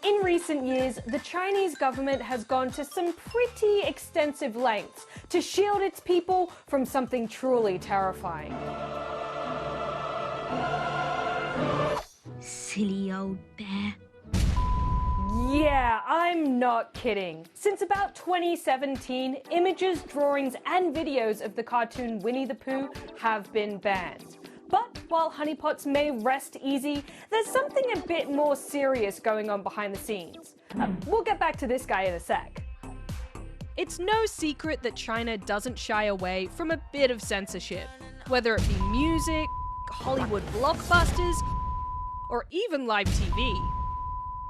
In recent years, the Chinese government has gone to some pretty extensive lengths to shield its people from something truly terrifying. Silly old bear. Yeah, I'm not kidding. Since about 2017, images, drawings, and videos of the cartoon Winnie the Pooh have been banned. But while honeypots may rest easy, there's something a bit more serious going on behind the scenes. We'll get back to this guy in a sec. It's no secret that China doesn't shy away from a bit of censorship, whether it be music, Hollywood blockbusters, or even live TV.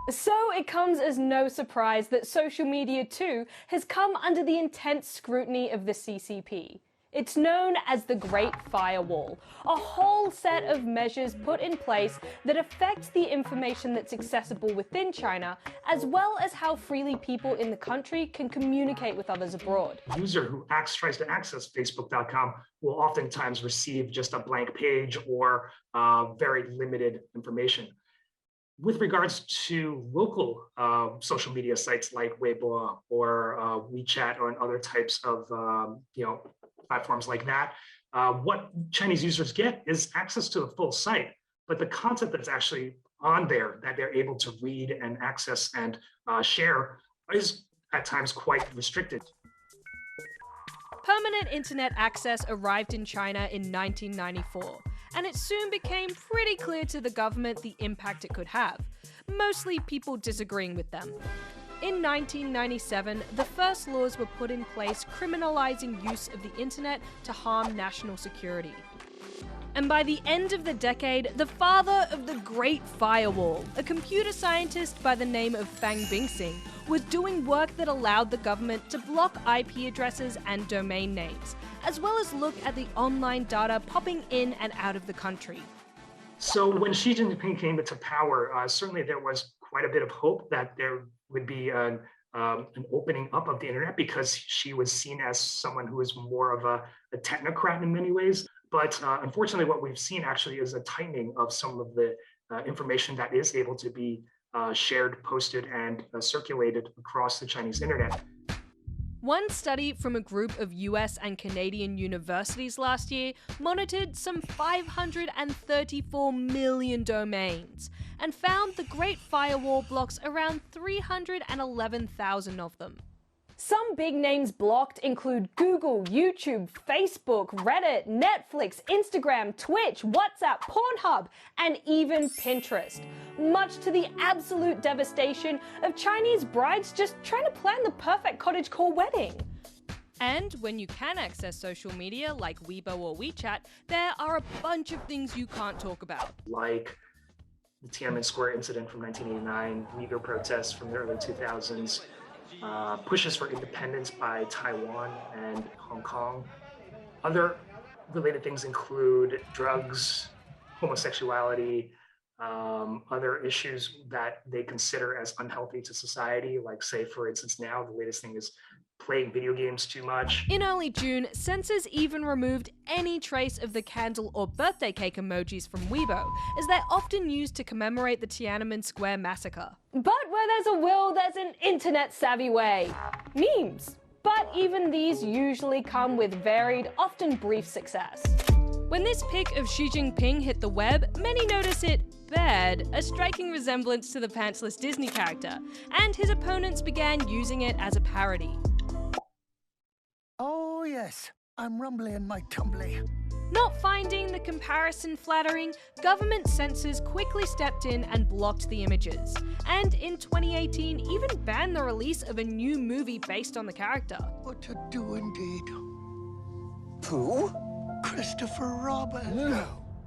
So it comes as no surprise that social media too has come under the intense scrutiny of the CCP. It's known as the Great Firewall, a whole set of measures put in place that affect the information that's accessible within China, as well as how freely people in the country can communicate with others abroad. A user who tries to access Facebook.com will oftentimes receive just a blank page or very limited information. With regards to local social media sites like Weibo or WeChat or other types of platforms like that, what Chinese users get is access to the full site, but the content that's actually on there that they're able to read and access and share is at times quite restricted. Permanent internet access arrived in China in 1994, and it soon became pretty clear to the government the impact it could have, mostly people disagreeing with them. In 1997, the first laws were put in place criminalizing use of the internet to harm national security. And by the end of the decade, the father of the Great Firewall, a computer scientist by the name of Fang Bingxing, was doing work that allowed the government to block IP addresses and domain names, as well as look at the online data popping in and out of the country. So when Xi Jinping came into power, certainly there was quite a bit of hope that there would be an opening up of the internet, because she was seen as someone who was more of a technocrat in many ways. But unfortunately, what we've seen actually is a tightening of some of the information that is able to be shared, posted, and circulated across the Chinese internet. One study from a group of US and Canadian universities last year monitored some 534 million domains and found the Great Firewall blocks around 311,000 of them. Some big names blocked include Google, YouTube, Facebook, Reddit, Netflix, Instagram, Twitch, WhatsApp, Pornhub, and even Pinterest. Much to the absolute devastation of Chinese brides just trying to plan the perfect cottagecore wedding. And when you can access social media like Weibo or WeChat, there are a bunch of things you can't talk about. Like the Tiananmen Square incident from 1989, Uyghur protests from the early 2000s, pushes for independence by Taiwan and Hong Kong. Other related things include drugs, homosexuality, other issues that they consider as unhealthy to society, like, say, for instance, now the latest thing is playing video games too much. In early June, censors even removed any trace of the candle or birthday cake emojis from Weibo, as they're often used to commemorate the Tiananmen Square massacre. But where there's a will, there's an internet-savvy way. Memes. But even these usually come with varied, often brief success. When this pic of Xi Jinping hit the web, many notice it bared a striking resemblance to the pantsless Disney character, and his opponents began using it as a parody. Oh yes, I'm rumbly in my tumbly. Not finding the comparison flattering, government censors quickly stepped in and blocked the images, and in 2018 even banned the release of a new movie based on the character. What to do indeed. Pooh? Christopher Robin. No.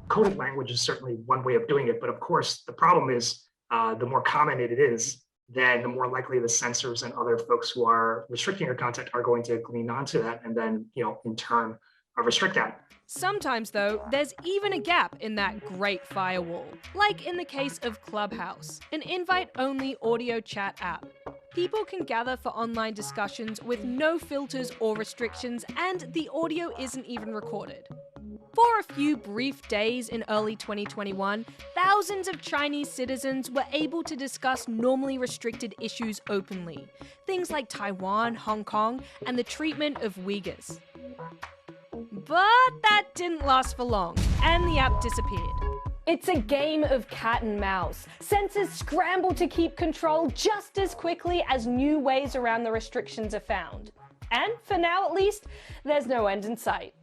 Coded language is certainly one way of doing it, but of course the problem is the more common it is, then the more likely the censors and other folks who are restricting your content are going to glean onto that and then, in turn, restrict that. Sometimes, though, there's even a gap in that Great Firewall, like in the case of Clubhouse, an invite-only audio chat app. People can gather for online discussions with no filters or restrictions, and the audio isn't even recorded. For a few brief days in early 2021, thousands of Chinese citizens were able to discuss normally restricted issues openly, things like Taiwan, Hong Kong, and the treatment of Uyghurs. But that didn't last for long, and the app disappeared. It's a game of cat and mouse. Censors scramble to keep control just as quickly as new ways around the restrictions are found. And for now at least, there's no end in sight.